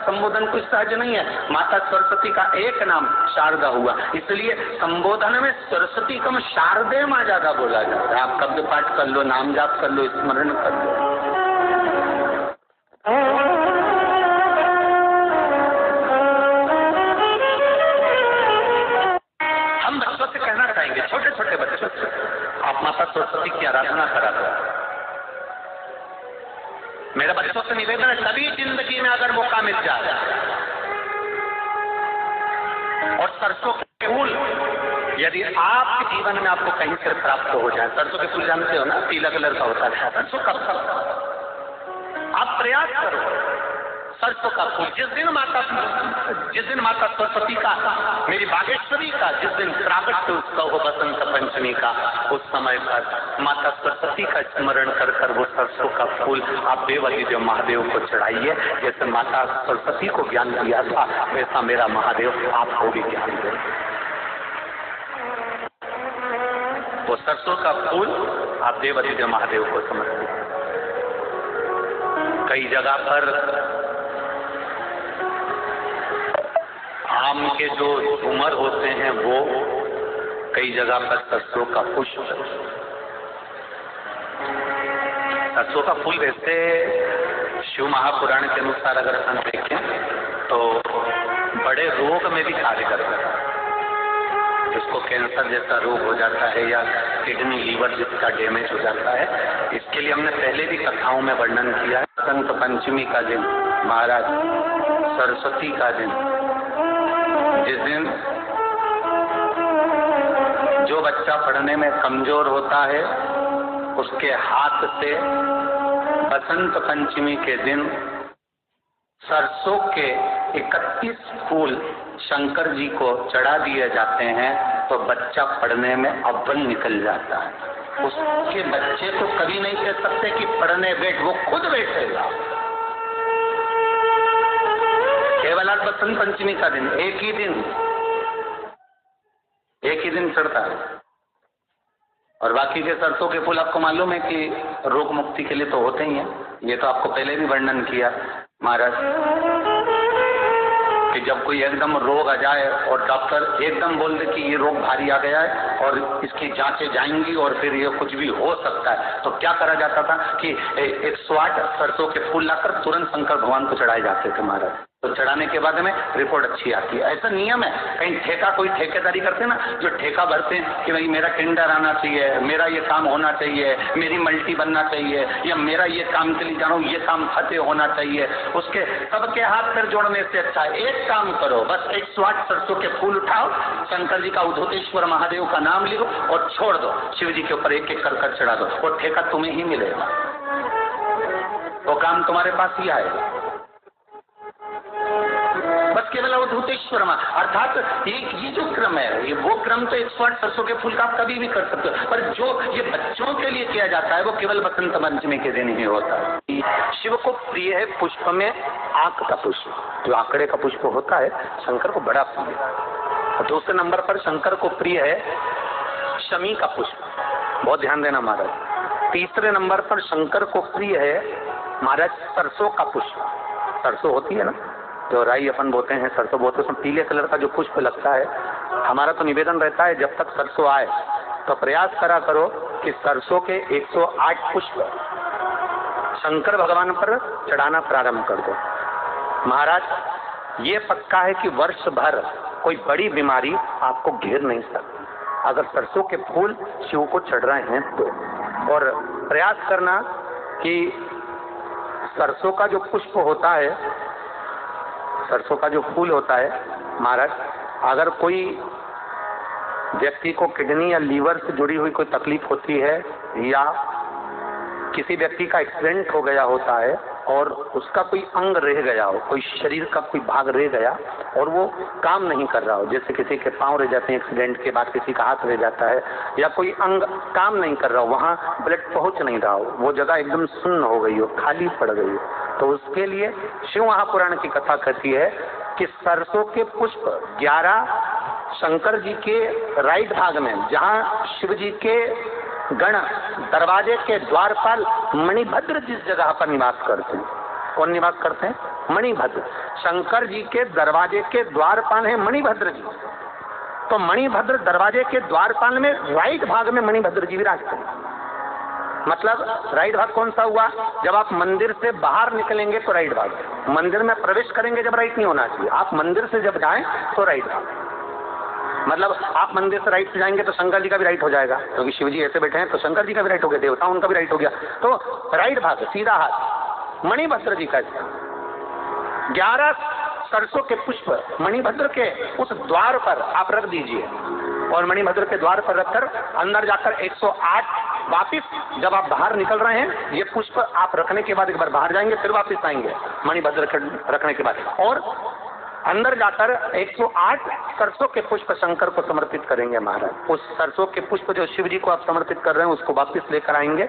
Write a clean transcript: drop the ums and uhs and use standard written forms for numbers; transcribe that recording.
संबोधन कुछ सहज नहीं है। माता सरस्वती का एक नाम शारदा हुआ, इसलिए संबोधन में सरस्वती कम शारदे माँ ज्यादा बोला जाता है। आप शब्द पाठ कर लो, नाम जाप कर लो, स्मरण कर लो। हम बच्चों से कहना चाहेंगे, छोटे छोटे बच्चों से, आप माता सरस्वती की आराधना करा दो। मेरे बच्चों से निवेदन है, कभी जिंदगी में अगर मौका मिल जाए और सरसों के फूल यदि आपके जीवन में आपको कहीं से प्राप्त हो जाए, सरसों के फूल जानते हो ना, पीला कलर का होता है, सरसों का फल, आप प्रयास करो सरसों का फूल। जिस दिन माता सरस्वती का, मेरी बागेश्वरी का जिस दिन प्राकट्य उत्सव हो बसंत पंचमी का, उस समय पर माता सरस्वती का स्मरण कर कर वो सरसों का फूल आप देवादिदेव महादेव को चढ़ाइए। जैसे माता सरस्वती को ज्ञान दिया था, वैसा मेरा महादेव आपको भी ज्ञान दे। वो सरसों का फूल आप देवादिदेव महादेव को समर्पित। कई जगह पर आम के जो झूमर होते हैं वो, कई जगह पर सरसों का पुष्प, सरसों का फूल वैसे शिव महापुराण के अनुसार अगर हम देखें तो बड़े रोग में भी कार्य करता है। जिसको कैंसर जैसा रोग हो जाता है या किडनी लीवर जिसका डैमेज हो जाता है, इसके लिए हमने पहले भी कथाओं में वर्णन किया है। बसंत पंचमी का दिन, महाराज सरस्वती का दिन, जिस दिन जो बच्चा पढ़ने में कमजोर होता है उसके हाथ से बसंत पंचमी के दिन सरसों के 31 फूल शंकर जी को चढ़ा दिए जाते हैं, तो बच्चा पढ़ने में अव्वल निकल जाता है। उसके बच्चे को कभी नहीं कह सकते कि पढ़ने बैठ, वो खुद बैठेगा। केवल आज बसंत पंचमी का दिन, एक ही दिन चढ़ता है, और बाकी के सरसों के फूल आपको मालूम है कि रोग मुक्ति के लिए तो होते ही हैं। ये तो आपको पहले भी वर्णन किया महाराज कि जब कोई एकदम रोग आ जाए और डॉक्टर एकदम बोल दे कि ये रोग भारी आ गया है और इसकी जांचें जाएंगी और फिर ये कुछ भी हो सकता है, तो क्या करा जाता था कि 108 सरसों के फूल लाकर तुरंत शंकर भगवान को चढ़ाए जाते थे महाराज। तो चढ़ाने के बाद में रिपोर्ट अच्छी आती है। ऐसा नियम है। कहीं कोई ठेकेदारी करते हैं ना, जो ठेका भरते हैं कि भाई मेरा टेंडर आना चाहिए, मेरा ये काम होना चाहिए, मेरी मल्टी बनना चाहिए, या मेरा ये काम के लिए जा रहा हूँ, ये काम फतेह होना चाहिए, उसके सबके हाथ पैर जोड़ने से अच्छा है एक काम करो, बस 108 सरसों के फूल उठाओ, शंकर जी का उद्धोतेश्वर महादेव का नाम लिखो और छोड़ दो, शिव जी के ऊपर एक एक कर चढ़ा दो, वो ठेका तुम्हें ही मिलेगा, वो काम तुम्हारे पास ही आएगा। बस केवल अवधूतेश्वर अर्थात ये जो क्रम है, ये वो क्रम तो 108 सरसों के फूल का आप कभी भी कर सकते हो, पर जो ये बच्चों के लिए किया जाता है वो केवल बसंत पंचमी के दिन ही होता है। शिव को प्रिय है पुष्प में आंख का पुष्प, जो आंकड़े का पुष्प होता है शंकर को बड़ा प्रिय है। और दूसरे नंबर पर शंकर को प्रिय है शमी का पुष्प, बहुत ध्यान देना महाराज। तीसरे नंबर पर शंकर को प्रिय है महाराज सरसों का पुष्प। सरसों होती है ना, जो राई अपन बोते हैं, सरसों बोते हैं, उसमें पीले कलर का जो पुष्प लगता है। हमारा तो निवेदन रहता है जब तक सरसों आए तो प्रयास करा करो कि सरसों के 108 पुष्प शंकर भगवान पर चढ़ाना प्रारंभ कर दो। महाराज ये पक्का है कि वर्ष भर कोई बड़ी बीमारी आपको घेर नहीं सकती अगर सरसों के फूल शिव को चढ़ रहे हैं तो। और प्रयास करना कि सरसों का जो पुष्प होता है, सरसों का जो फूल होता है महाराज, अगर कोई व्यक्ति को किडनी या लीवर से जुड़ी हुई कोई तकलीफ होती है या किसी व्यक्ति का एक्सीडेंट हो गया होता है और उसका कोई अंग रह गया हो, कोई शरीर का कोई भाग रह गया और वो काम नहीं कर रहा हो, जैसे किसी के पांव रह जाते हैं एक्सीडेंट के बाद, किसी का हाथ रह जाता है, या कोई अंग काम नहीं कर रहा हो, वहाँ ब्लड पहुंच नहीं रहा हो, वो जगह एकदम सुन्न हो गई हो, खाली पड़ गई हो, तो उसके लिए शिव महापुराण की कथा कहती है कि सरसों के पुष्प 11 शंकर जी के राइट भाग में, जहाँ शिव जी के गण दरवाजे के द्वारपाल मणिभद्र जिस जगह पर निवास करते हैं, कौन निवास करते हैं? मणिभद्र, शंकर जी के दरवाजे के द्वारपाल है मणिभद्र जी। तो मणिभद्र दरवाजे के द्वारपाल में राइट भाग में मणिभद्र जी विराजते हैं। मतलब राइट भाग कौन सा हुआ? जब आप मंदिर से बाहर निकलेंगे तो राइट भाग, मंदिर में प्रवेश करेंगे जब राइट नहीं होना चाहिए, आप मंदिर से जब जाएं तो राइट भाग। मतलब आप मंदिर से राइट से जाएंगे तो शंकर जी का भी राइट हो जाएगा, क्योंकि शिव जी ऐसे बैठे हैं तो शंकर जी का भी राइट हो गया, देवता उनका भी राइट हो गया। तो राइट भाग सीधा हाथ मणिभद्र जी का। 11 सरसों के पुष्प मणिभद्र के उस द्वार पर आप रख दीजिए, और मणिभद्र के द्वार पर रखकर अंदर जाकर 108 वापिस जब आप बाहर निकल रहे हैं, ये पुष्प आप रखने के बाद एक बार बाहर जाएंगे, फिर वापिस आएंगे मणिभद्र के रखने के बाद, और अंदर जाकर 108 सरसों के पुष्प शंकर को समर्पित करेंगे महाराज। उस सरसों के पुष्प जो शिव जी को आप समर्पित कर रहे हैं उसको वापिस लेकर आएंगे।